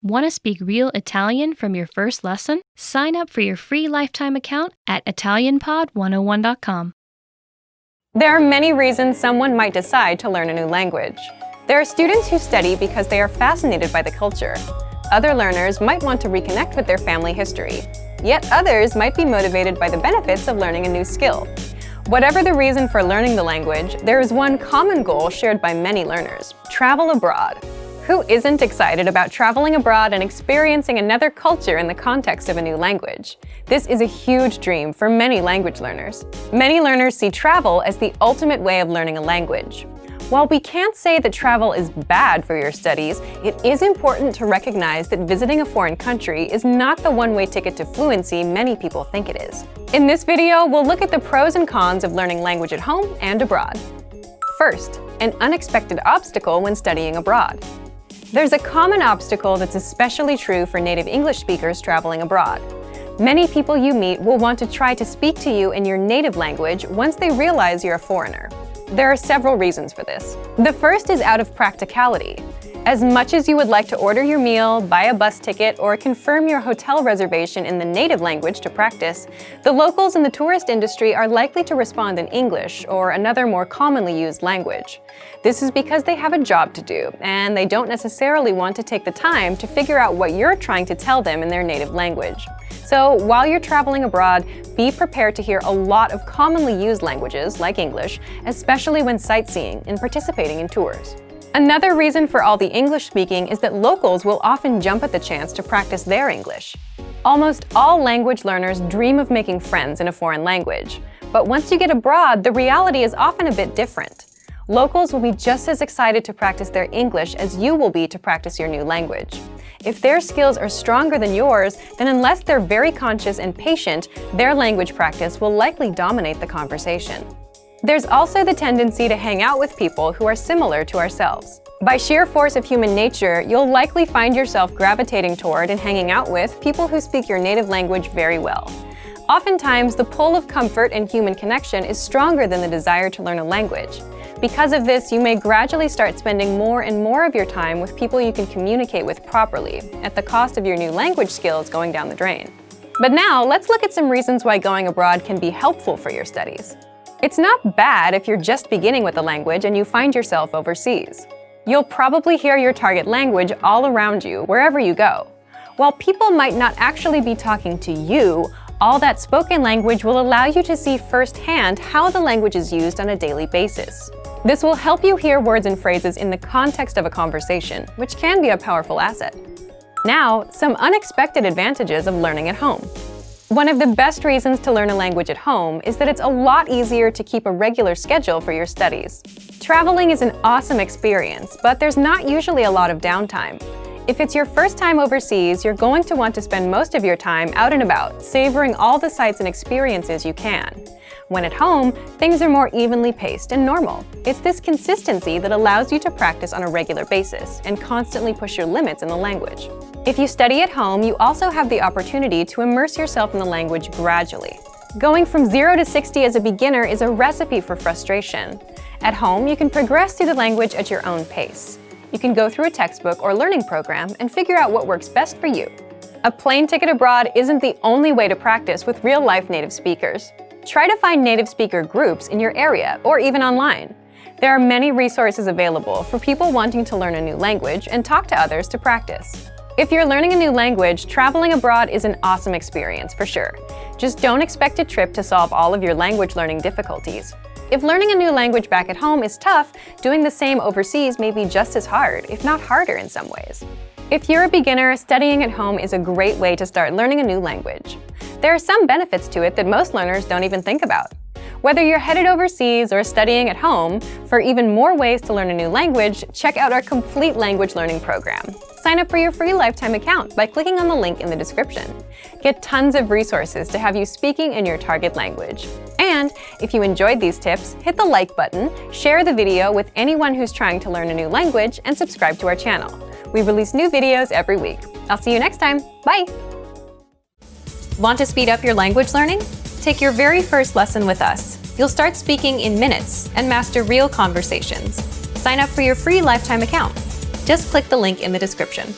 Want to speak real Italian from your first lesson? Sign up for your free lifetime account at ItalianPod101.com. There are many reasons someone might decide to learn a new language. There are students who study because they are fascinated by the culture. Other learners might want to reconnect with their family history. Yet others might be motivated by the benefits of learning a new skill. Whatever the reason for learning the language, there is one common goal shared by many learners: travel abroad. Who isn't excited about traveling abroad and experiencing another culture in the context of a new language? This is a huge dream for many language learners. Many learners see travel as the ultimate way of learning a language. While we can't say that travel is bad for your studies, it is important to recognize that visiting a foreign country is not the one-way ticket to fluency many people think it is. In this video, we'll look at the pros and cons of learning language at home and abroad. First, an unexpected obstacle when studying abroad. There's a common obstacle that's especially true for native English speakers traveling abroad. Many people you meet will want to try to speak to you in your native language once they realize you're a foreigner. There are several reasons for this. The first is out of practicality. As much as you would like to order your meal, buy a bus ticket, or confirm your hotel reservation in the native language to practice, the locals in the tourist industry are likely to respond in English or another more commonly used language. This is because they have a job to do, and they don't necessarily want to take the time to figure out what you're trying to tell them in their native language. So while you're traveling abroad, be prepared to hear a lot of commonly used languages, like English, especially when sightseeing and participating in tours. Another reason for all the English speaking is that locals will often jump at the chance to practice their English. Almost all language learners dream of making friends in a foreign language, but once you get abroad, the reality is often a bit different. Locals will be just as excited to practice their English as you will be to practice your new language. If their skills are stronger than yours, then unless they're very conscious and patient, their language practice will likely dominate the conversation. There's also the tendency to hang out with people who are similar to ourselves. By sheer force of human nature, you'll likely find yourself gravitating toward and hanging out with people who speak your native language very well. Oftentimes, the pull of comfort and human connection is stronger than the desire to learn a language. Because of this, you may gradually start spending more and more of your time with people you can communicate with properly, at the cost of your new language skills going down the drain. But now, let's look at some reasons why going abroad can be helpful for your studies. It's not bad if you're just beginning with a language and you find yourself overseas. You'll probably hear your target language all around you, wherever you go. While people might not actually be talking to you, all that spoken language will allow you to see firsthand how the language is used on a daily basis. This will help you hear words and phrases in the context of a conversation, which can be a powerful asset. Now, some unexpected advantages of learning at home. One of the best reasons to learn a language at home is that it's a lot easier to keep a regular schedule for your studies. Traveling is an awesome experience, but there's not usually a lot of downtime. If it's your first time overseas, you're going to want to spend most of your time out and about, savoring all the sights and experiences you can. When at home, things are more evenly paced and normal. It's this consistency that allows you to practice on a regular basis and constantly push your limits in the language. If you study at home, you also have the opportunity to immerse yourself in the language gradually. Going from 0 to 60 as a beginner is a recipe for frustration. At home, you can progress through the language at your own pace. You can go through a textbook or learning program and figure out what works best for you. A plane ticket abroad isn't the only way to practice with real-life native speakers. Try to find native speaker groups in your area or even online. There are many resources available for people wanting to learn a new language and talk to others to practice. If you're learning a new language, traveling abroad is an awesome experience for sure. Just don't expect a trip to solve all of your language learning difficulties. If learning a new language back at home is tough, doing the same overseas may be just as hard, if not harder in some ways. If you're a beginner, studying at home is a great way to start learning a new language. There are some benefits to it that most learners don't even think about. Whether you're headed overseas or studying at home, for even more ways to learn a new language, check out our complete language learning program. Sign up for your free lifetime account by clicking on the link in the description. Get tons of resources to have you speaking in your target language. And if you enjoyed these tips, hit the like button, share the video with anyone who's trying to learn a new language, and subscribe to our channel. We release new videos every week. I'll see you next time. Bye! Want to speed up your language learning? Take your very first lesson with us. You'll start speaking in minutes and master real conversations. Sign up for your free lifetime account. Just click the link in the description.